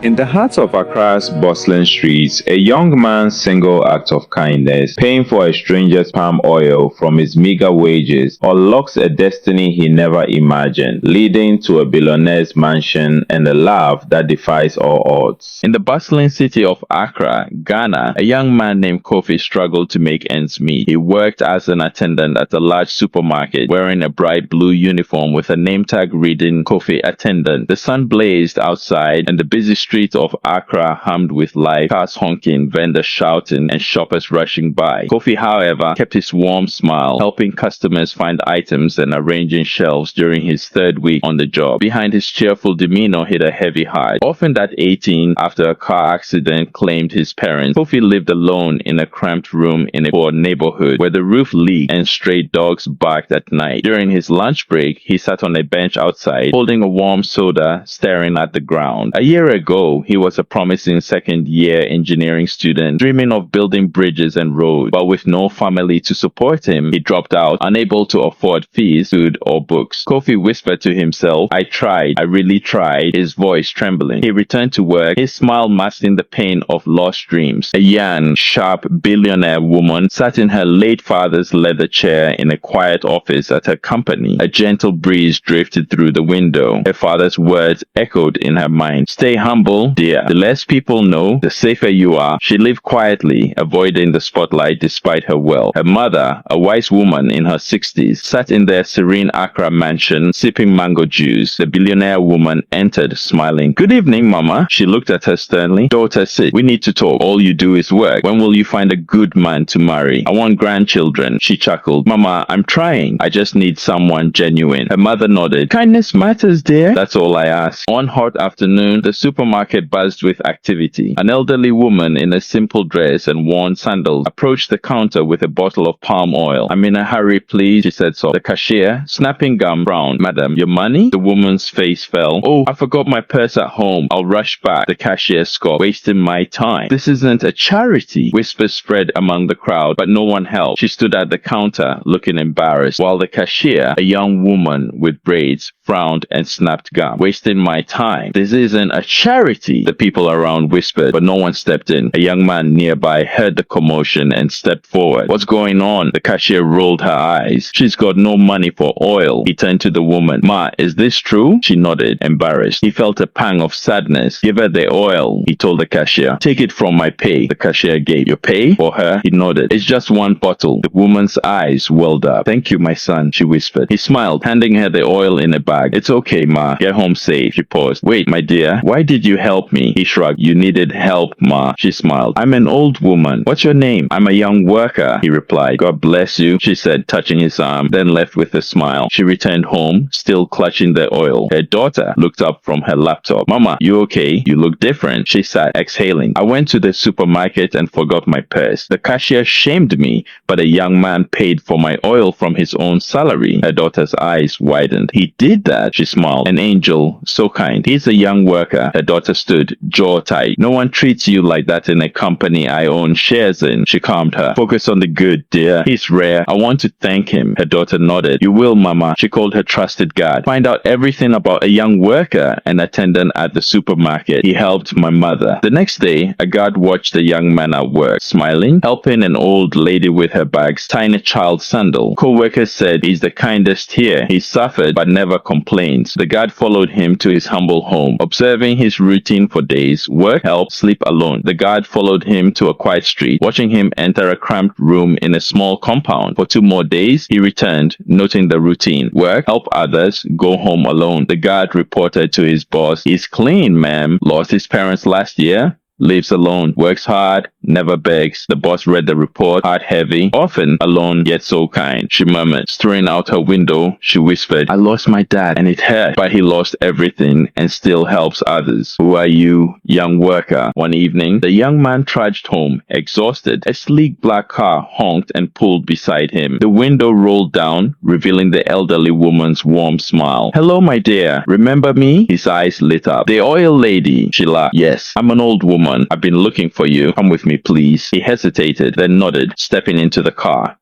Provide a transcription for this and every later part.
In the heart of Accra's bustling streets, a young man's single act of kindness, paying for a stranger's palm oil from his meager wages, unlocks a destiny he never imagined, leading to a billionaire's mansion and a laugh that defies all odds. In the bustling city of Accra, Ghana, a young man named Kofi struggled to make ends meet. He worked as an attendant at a large supermarket, wearing a bright blue uniform with a name tag reading Kofi Attendant. The sun blazed outside, and the busy streets of Accra hummed with life, cars honking, vendors shouting, and shoppers rushing by. Kofi, however, kept his warm smile, helping customers find items and arranging shelves during his third week on the job. Behind his cheerful demeanor hid a heavy heart. Often that 18, after a car accident claimed his parents, Kofi lived alone in a cramped room in a poor neighborhood where the roof leaked and stray dogs barked at night. During his lunch break, he sat on a bench outside, holding a warm soda, staring at the ground. A year ago, he was a promising second-year engineering student, dreaming of building bridges and roads, but with no family to support him, he dropped out, unable to afford fees, food, or books. Kofi whispered to himself, "I tried, I really tried," his voice trembling. He returned to work, his smile masking the pain of lost dreams. A young, sharp, billionaire woman sat in her late father's leather chair in a quiet office at her company. A gentle breeze drifted through the window. Her father's words echoed in her mind. "Stay humble, dear. The less people know, the safer you are." She lived quietly, avoiding the spotlight despite her wealth. Her mother, a wise woman in her 60s, sat in their serene Accra mansion, sipping mango juice. The billionaire woman entered, smiling. "Good evening, Mama." She looked at her sternly. "Daughter, sit. We need to talk. All you do is work. When will you find a good man to marry? I want grandchildren." She chuckled. "Mama, I'm trying. I just need someone genuine." Her mother nodded. "Kindness matters, dear. That's all I ask." One hot afternoon, the supermarket buzzed with activity. An elderly woman in a simple dress and worn sandals approached the counter with a bottle of palm oil. "I'm in a hurry, please," she said softly. The cashier, snapping gum, frowned. "Madam, your money?" The woman's face fell. "Oh, I forgot my purse at home. I'll rush back." The cashier scoffed. "Wasting my time. This isn't a charity." Whispers spread among the crowd, but no one helped. She stood at the counter, looking embarrassed, while the cashier, a young woman with braids, frowned and snapped gum. "Wasting my time. This isn't a charity." The people around whispered, but no one stepped in. A young man nearby heard the commotion and stepped forward. "What's going on?" The cashier rolled her eyes. "She's got no money for oil." He turned to the woman. "Ma, is this true?" She nodded, embarrassed. He felt a pang of sadness. "Give her the oil," he told the cashier. "Take it from my pay." The cashier gave. "Your pay? For her?" He nodded. "It's just one bottle." The woman's eyes welled up. "Thank you, my son," she whispered. He smiled, handing her the oil in a bag. "It's okay, Ma. Get home safe." She paused. "Wait, my dear. Why did you help me?" He shrugged. "You needed help, Ma." She smiled. "I'm an old woman. What's your name?" "I'm a young worker," he replied. "God bless you," she said, touching his arm, then left with a smile. She returned home, still clutching the oil. Her daughter looked up from her laptop. "Mama, you okay? You look different." She sat, exhaling. "I went to the supermarket and forgot my purse. The cashier shamed me, but a young man paid for my oil from his own salary." Her daughter's eyes widened. "He did that?" She smiled. "An angel, so kind. He's a young worker." Her daughter stood, jaw tight. "No one treats you like that in a company I own shares in." She calmed her. "Focus on the good, dear. He's rare. I want to thank him." Her daughter nodded. "You will, Mama." She called her trusted guard. "Find out everything about a young worker and attendant at the supermarket. He helped my mother." The next day, a guard watched the young man at work, smiling, helping an old lady with her bags, tying a child's sandal. Co-workers said, "He's the kindest here. He suffered but never complains." The guard followed him to his humble home, observing his routine for days: work, help, sleep alone. The guard followed him to a quiet street, watching him enter a cramped room in a small compound. For 2 more days, he returned, noting the routine: work, help others, go home alone. The guard reported to his boss, "He's clean, ma'am. Lost his parents last year. Lives alone, works hard, never begs." The boss read the report, heart heavy. "Often alone, yet so kind," she murmured. Staring out her window, she whispered, "I lost my dad and it hurt, but he lost everything and still helps others." "Who are you, young worker?" One evening, the young man trudged home, exhausted. A sleek black car honked and pulled beside him. The window rolled down, revealing the elderly woman's warm smile. "Hello, my dear. Remember me?" His eyes lit up. "The oil lady," she laughed. "Yes, I'm an old woman. I've been looking for you. Come with me, please." He hesitated, then nodded, stepping into the car.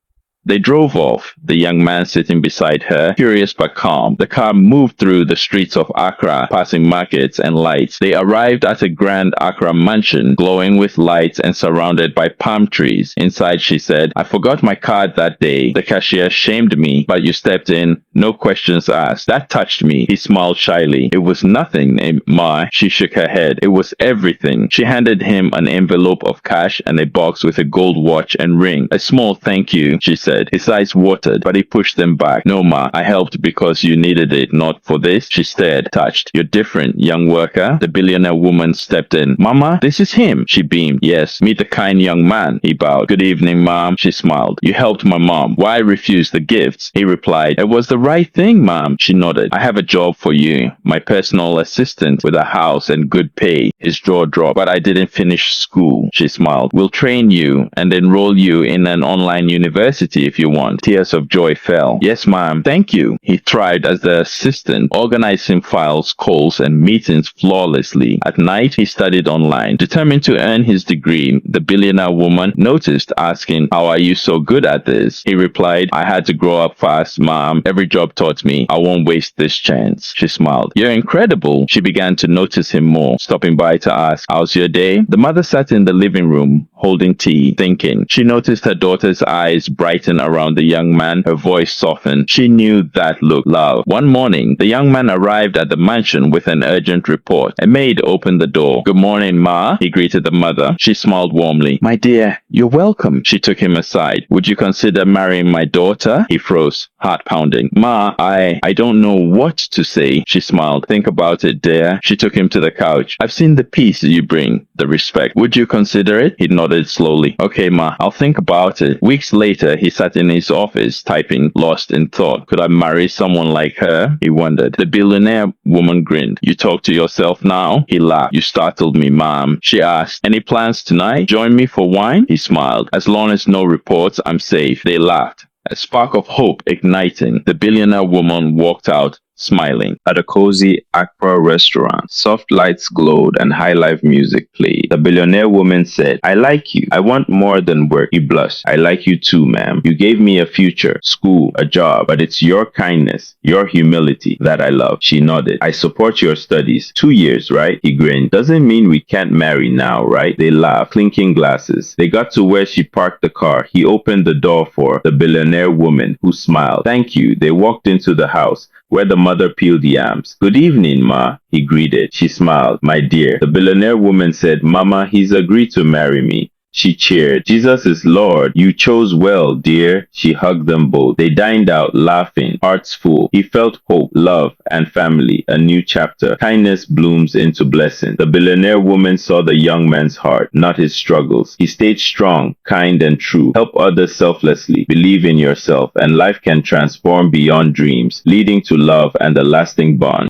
They drove off, the young man sitting beside her, curious but calm. The car moved through the streets of Accra, passing markets and lights. They arrived at a grand Accra mansion, glowing with lights and surrounded by palm trees. Inside, she said, "I forgot my card that day. The cashier shamed me, but you stepped in, no questions asked." That touched me. He smiled shyly. "It was nothing, Ma." She shook her head. "It was everything." She handed him an envelope of cash and a box with a gold watch and ring. "A small thank you," she said. His eyes watered, but he pushed them back. "No, Ma, I helped because you needed it, not for this." She stared, touched. "You're different, young worker." The billionaire woman stepped in. "Mama, this is him." She beamed. "Yes, meet the kind young man." He bowed. "Good evening, Mom." She smiled. "You helped my mom. Why refuse the gifts?" He replied. "It was the right thing, Mom." She nodded. "I have a job for you. My personal assistant with a house and good pay." His jaw dropped. "But I didn't finish school." She smiled. "We'll train you and enroll you in an online university if you want." Tears of joy fell. "Yes, ma'am. Thank you." He thrived as the assistant, organizing files, calls, and meetings flawlessly. At night, he studied online. Determined to earn his degree, the billionaire woman noticed, asking, "How are you so good at this?" He replied, "I had to grow up fast, ma'am. Every job taught me. I won't waste this chance." She smiled. "You're incredible." She began to notice him more, stopping by to ask, "How's your day?" The mother sat in the living room, holding tea, thinking. She noticed her daughter's eyes brighten around the young man, her voice softened. She knew that look, love. One morning, the young man arrived at the mansion with an urgent report. A maid opened the door. "Good morning, Ma," he greeted the mother. She smiled warmly. "My dear, you're welcome." She took him aside. "Would you consider marrying my daughter?" He froze, heart pounding. "Ma, I don't know what to say." She smiled. "Think about it, dear." She took him to the couch. "I've seen the peace you bring, the respect. Would you consider it?" He nodded slowly. "Okay, Ma, I'll think about it." Weeks later, he sat in his office, typing, lost in thought. Could I marry someone like her? He wondered. The billionaire woman grinned. "You talk to yourself now?" He laughed. "You startled me, Mom." She asked, "Any plans tonight? Join me for wine?" He smiled. "As long as no reports, I'm safe." They laughed. A spark of hope igniting, the billionaire woman walked out, smiling. At a cozy Accra restaurant, soft lights glowed and high-life music played. The billionaire woman said, "I like you. I want more than work." He blushed. "I like you too, ma'am. You gave me a future, school, a job, but it's your kindness, your humility that I love." She nodded. "I support your studies. 2 years, right?" He grinned. "Doesn't mean we can't marry now, right?" They laughed, clinking glasses. They got to where she parked the car. He opened the door for the billionaire woman, who smiled. "Thank you." They walked into the house, where the mother peeled yams. "Good evening, Ma," he greeted. She smiled. "My dear." The billionaire woman said, "Mama, he's agreed to marry me." She cheered. "Jesus is Lord. You chose well, dear." She hugged them both. They dined out, laughing, hearts full. He felt hope, love, and family. A new chapter. Kindness blooms into blessing. The billionaire woman saw the young man's heart, not his struggles. He stayed strong, kind, and true. Help others selflessly. Believe in yourself, and life can transform beyond dreams, leading to love and a lasting bond.